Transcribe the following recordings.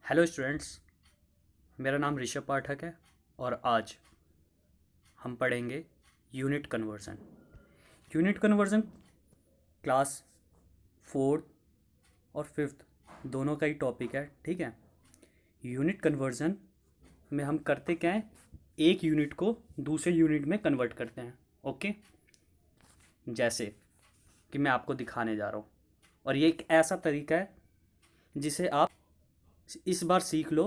Hello students. मेरा नाम ऋषभ पाठक है और आज हम पढ़ेंगे unit conversion. Unit conversion class fourth और फिफ्थ दोनों का ही टॉपिक है। ठीक है। यूनिट कन्वर्जन में हम करते क्या है, एक यूनिट को दूसरे यूनिट में कन्वर्ट करते हैं। ओके, जैसे कि मैं आपको दिखाने जा रहा हूँ, और ये एक ऐसा तरीका है जिसे आप इस बार सीख लो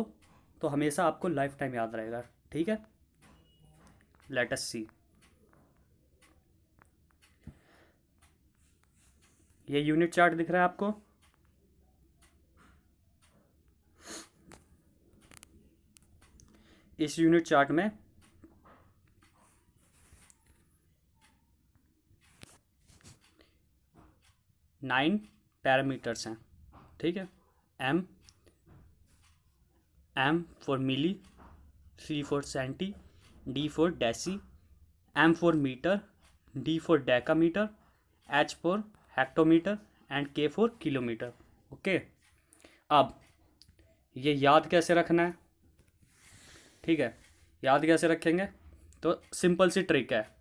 तो हमेशा आपको लाइफ टाइम याद रहेगा। ठीक है, लेट अस सी। ये यूनिट चार्ट दिख रहा है आपको। इस यूनिट चार्ट में 9 पैरामीटर्स हैं। ठीक है। M for milli, C for centi, D for deci, M for metre, D for decametre, H for hectometre and K for kilometre. Okay, अब ये याद कैसे रखना है? ठीक है, याद कैसे रखेंगे? तो सिंपल सी ट्रिक है।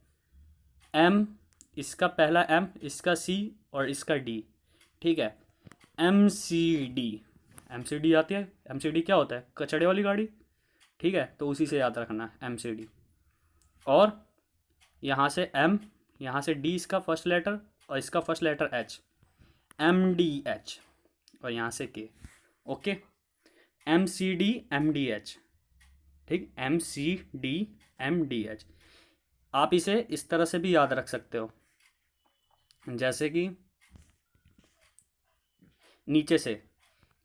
एम, इसका पहला एम, इसका सी और इसका डी। ठीक है, M C D. M C D आती है। एम सी डी क्या होता है? कचड़े वाली गाड़ी। ठीक है, तो उसी से याद रखना है एम सी डी। और यहाँ से एम, यहाँ से डी इसका फर्स्ट लेटर और इसका first letter H, M D H, और यहाँ से K. Okay, M C D M D H. ठीक, M C D M D H. आप इसे इस तरह से भी याद रख सकते हो, जैसे कि नीचे से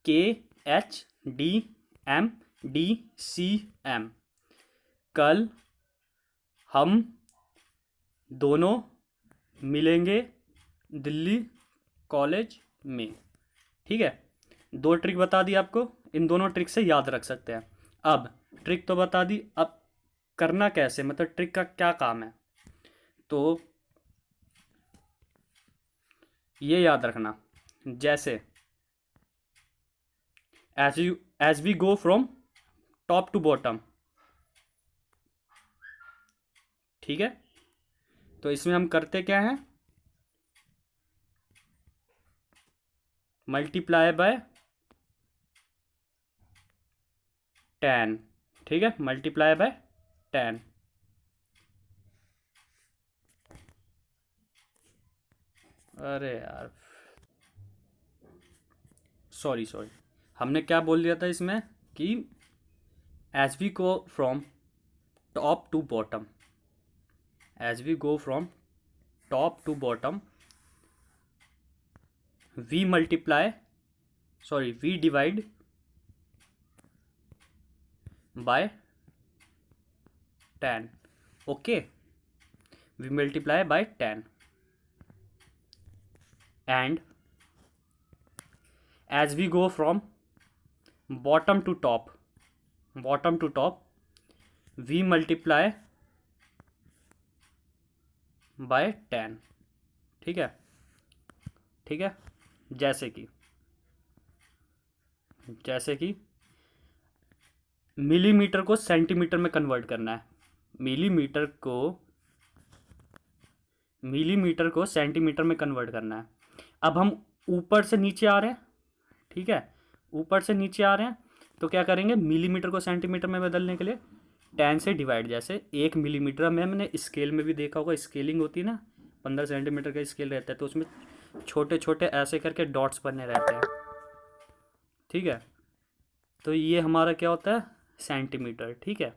K H D M D C M. कल हम दोनों मिलेंगे दिल्ली कॉलेज में। ठीक है, दो ट्रिक बता दी आपको, इन दोनों ट्रिक से याद रख सकते हैं। अब ट्रिक तो बता दी, अब करना कैसे, मतलब ट्रिक का क्या काम है, तो ये याद रखना। जैसे as we go from top to bottom. ठीक है, तो इसमें हम करते क्या है, मल्टीप्लाई बाय 10। ठीक है, मल्टीप्लाई बाय 10। अरे यार, सॉरी हमने क्या बोल दिया था इसमें कि as we go from top to bottom, as we go from top to bottom we multiply, sorry we divide by 10। Okay, we multiply by 10 and as we go from bottom to top, we multiply by 10। ठीक है, ठीक है। जैसे कि millimetre को centimetre में convert करना है, मिलीमीटर को सेंटीमीटर में कन्वर्ट करना है। अब हम ऊपर से नीचे आ रहे हैं। ठीक है, ऊपर से नीचे आ रहे हैं तो क्या करेंगे, मिलीमीटर को सेंटीमीटर में बदलने के लिए 10 से डिवाइड। जैसे 1 मिलीमीटर में हमने स्केल में भी देखा होगा, स्केलिंग होती है ना, 15 सेंटीमीटर का स्केल रहता है, तो उसमें छोटे छोटे ऐसे करके डॉट्स बने रहते हैं। ठीक है, तो ये हमारा क्या होता है, सेंटीमीटर। ठीक है,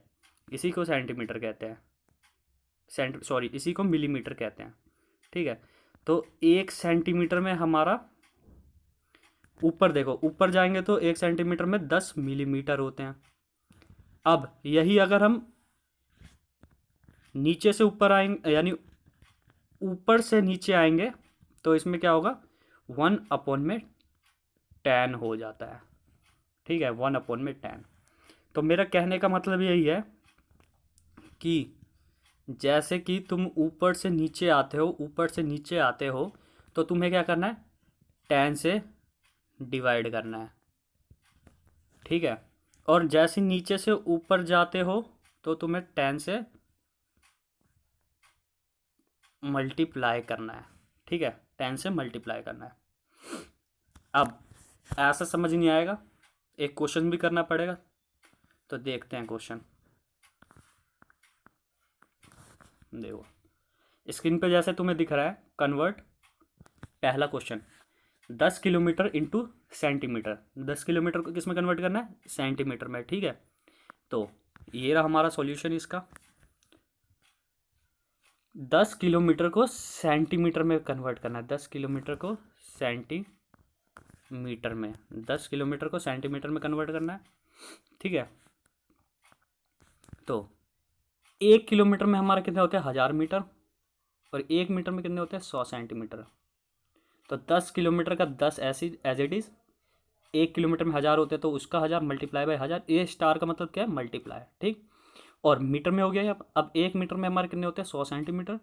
इसी को सेंटीमीटर कहते हैं, इसी को मिलीमीटर कहते हैं। ठीक है, तो 1 सेंटीमीटर में हमारा, ऊपर देखो, ऊपर जाएंगे तो 1 सेंटीमीटर में 10 मिलीमीटर होते हैं। अब यही अगर हम नीचे से ऊपर आएंगे, यानी ऊपर से नीचे आएंगे, तो इसमें क्या होगा, 1/10 हो जाता है। ठीक है, 1/10। तो मेरा कहने का मतलब यही है कि जैसे कि तुम ऊपर से नीचे आते हो, तो तुम्हें क्या करना है, 10 से डिवाइड करना है। ठीक है। और जैसे नीचे से ऊपर जाते हो तो तुम्हें 10 से मल्टीप्लाई करना है, ठीक है, 10 से मल्टीप्लाई करना है। अब ऐसा समझ नहीं आएगा, एक क्वेश्चन भी करना पड़ेगा, तो देखते हैं क्वेश्चन। देखो स्क्रीन पे जैसे तुम्हें दिख रहा है, कन्वर्ट, पहला question 10 kilometre into centimetre. 10 kilometre को किस में कन्वर्ट करना है? सेंटीमीटर में, ठीक है। तो ये रहा हमारा सॉल्यूशन इसका। 10 किलोमीटर को सेंटीमीटर में कन्वर्ट करना है, 10 किलोमीटर को सेंटीमीटर में, 10 किलोमीटर को सेंटीमीटर में कन्वर्ट करना है, ठीक है। तो 1 किलोमीटर में हमारा कितने होते हैं? 1000 मीटर, और 1 मीटर में कितने होते हैं? 100 सेंटीमीटर। तो 10 किलोमीटर का 10 ऐसी एज इट इज़, 1 किलोमीटर में 1000 होते हैं तो उसका 1000 मल्टीप्लाई बाय 1000, ये स्टार का मतलब क्या है? मल्टीप्लाई, ठीक। और मीटर में हो गया। अब 1 मीटर में हमारे कितने होते हैं? 100 सेंटीमीटर,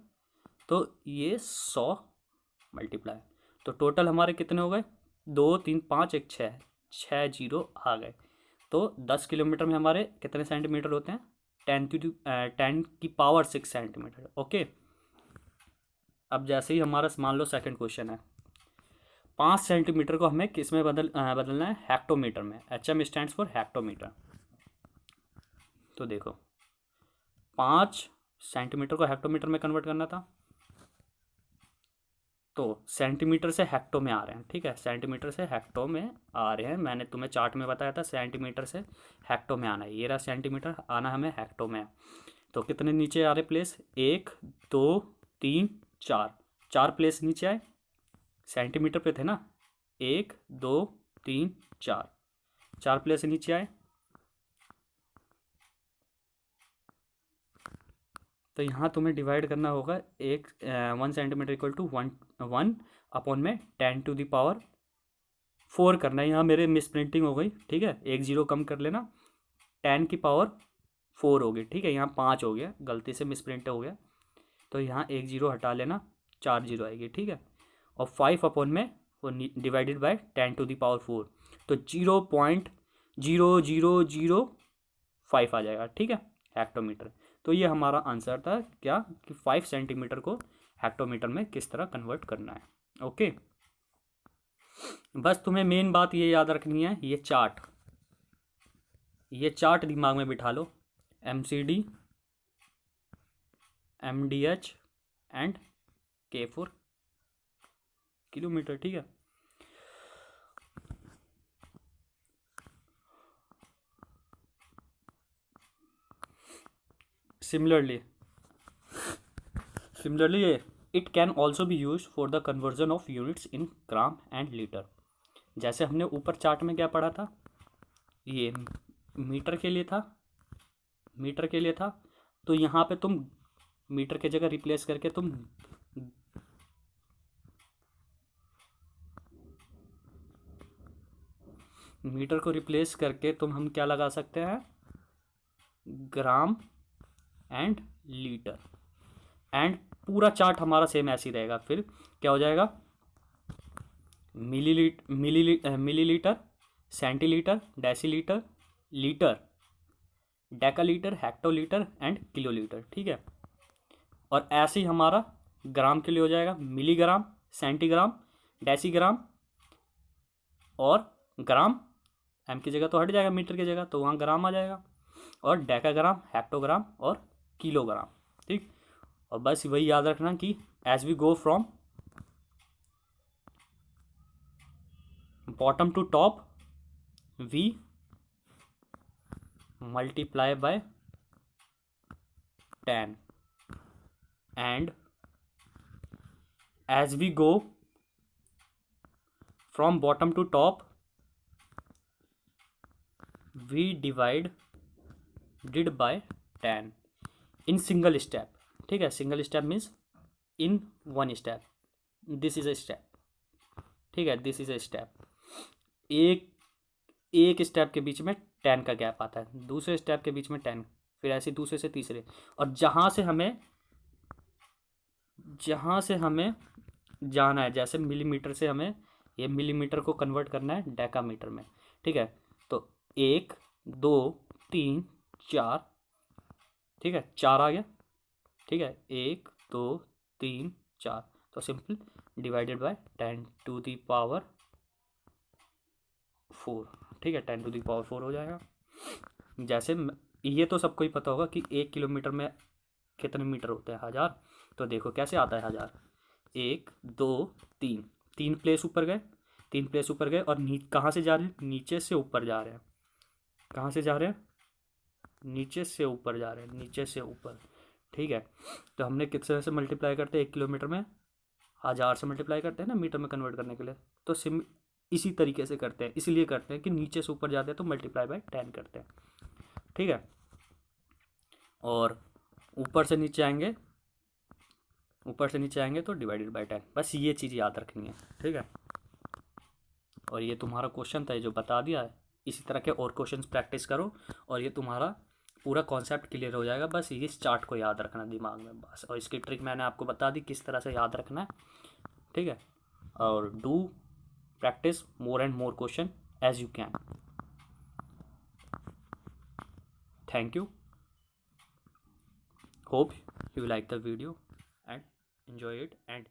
तो ये 100 मल्टीप्लाई, तो टोटल हमारे कितने हो गए? 2 3 5 1 6, 6 जीरो आ गए। तो 10 किलोमीटर में हमारे कितने सेंटीमीटर होते हैं? 10 की पावर 6 सेंटीमीटर, ओके। अब जैसे ही हमारा मान लो सेकंड क्वेश्चन है, 5 सेंटीमीटर को हमें किस में बदलना है? हेक्टोमीटर में। HM stands for hectometre. तो देखो 5 सेंटीमीटर को हेक्टोमीटर में कन्वर्ट करना था, तो सेंटीमीटर से हेक्टो में आ रहे हैं, ठीक है, सेंटीमीटर से हेक्टो में आ रहे हैं। मैंने तुम्हें चार्ट में बताया था सेंटीमीटर से हेक्टो में आना है, ये रहा सेंटीमीटर, आना हमें हेक्टो में। तो कितने नीचे आ रहे प्लेस? 1 2 3 4, 4 प्लेस नीचे आए, सेंटीमीटर पे थे ना, 1 2 3 4, 4 प्लेस नीचे आए। तो यहाँ तुम्हें डिवाइड करना होगा, 1 सेंटीमीटर इक्वल टू 1 अपॉन में 10 टू द पावर 4 करना है। यहाँ मेरे मिस प्रिंटिंग हो गई, ठीक है, 1 जीरो कम कर लेना, 10 की पावर 4 हो गई, ठीक है। यहाँ 5 हो गया, गलती से मिस प्रिंट हो गया, तो यहाँ 1 जीरो हटा लेना, 4 जीरो आएगी, ठीक है। और 5 अपॉन में वो divided by 10 to the power 4, तो 0.0005 आ जाएगा, ठीक है, हेक्टोमीटर। तो ये हमारा आंसर था क्या, कि 5 सेंटीमीटर को हेक्टोमीटर में किस तरह कन्वर्ट करना है, ओके। बस तुम्हें मेन बात ये याद रखनी है, ये चार्ट दिमाग में बिठा लो, MCD, MDH and K for kilometre, ठीक है। Similarly, it can also be used for the conversion of units in gram and liter. जैसे हमने ऊपर चार्ट में क्या पढ़ा था, ये मीटर के लिए था, तो यहाँ पे तुम मीटर की जगह रिप्लेस करके तुम हम क्या लगा सकते हैं? ग्राम एंड लीटर, एंड पूरा चार्ट हमारा सेम ऐसे ही रहेगा। फिर क्या हो जाएगा? Millilitre, centilitre, decilitre, litre, decalitre, hectolitre and kilolitre, ठीक है। और ऐसे ही हमारा ग्राम के लिए हो जाएगा मिलीग्राम, सेंटीग्राम, डेसीग्राम और ग्राम, एम की जगह तो हट जाएगा मीटर की जगह, तो वहाँ ग्राम आ जाएगा, और डेकाग्राम, हेक्टोग्राम और किलोग्राम, ठीक। और बस वही याद रखना कि as we go from bottom to top we multiply by 10, and as we go from bottom to top we did by 10 in single step, ठीक है। Single step means in one step, this is a step, ठीक है, this is a step. एक step के बीच में 10 का gap आता है, दूसरे स्टेप के बीच में 10, फिर ऐसे दूसरे से तीसरे, और जहाँ से हमें जाना है, जैसे मिलीमीटर से हमें ये मिलीमीटर को कन्वर्ट करना है डेकामीटर में, ठीक है। तो 1 2 3 4, ठीक है, 4 आ गया, ठीक है, 1 2 3 4, तो सिंपल डिवाइडेड बाय 10⁴, ठीक है, 10⁴ हो जाएगा। जैसे ये तो सबको ही पता होगा कि 1 किलोमीटर में कितने मीटर होते हैं, 1000। तो देखो कैसे आता है 1000, 1 2 3, 3 प्लेस ऊपर गए, 3 प्लेस ऊपर गए, और कहाँ से जा रहे हैं, नीचे से ऊपर जा रहे हैं। कहाँ से जा रहे हैं, नीचे से ऊपर जा रहे हैं, नीचे से ऊपर, ठीक है। तो हमने कितने से मल्टीप्लाई करते हैं, 1 किलोमीटर में 1000 से मल्टीप्लाई करते हैं ना मीटर में कन्वर्ट करने के लिए। तो इसी तरीके से करते हैं, इसलिए करते हैं कि नीचे से ऊपर जाते हैं तो मल्टीप्लाई बाय 10 करते हैं, ठीक है। और ऊपर से नीचे आएंगे, ऊपर से नीचे आएंगे तो डिवाइडेड बाय 10, बस ये चीज़ याद रखनी है, ठीक है। और ये तुम्हारा क्वेश्चन था, ये जो बता दिया है। इसी तरह के और क्वेश्चंस प्रैक्टिस करो और ये तुम्हारा पूरा कॉन्सेप्ट क्लियर हो जाएगा। बस इस चार्ट को याद रखना दिमाग में बस, और इसकी ट्रिक मैंने आपको बता दी किस तरह से याद रखना है, ठीक है। और do practice more and more question as you can. Thank you. Hope you like the video and enjoy it, and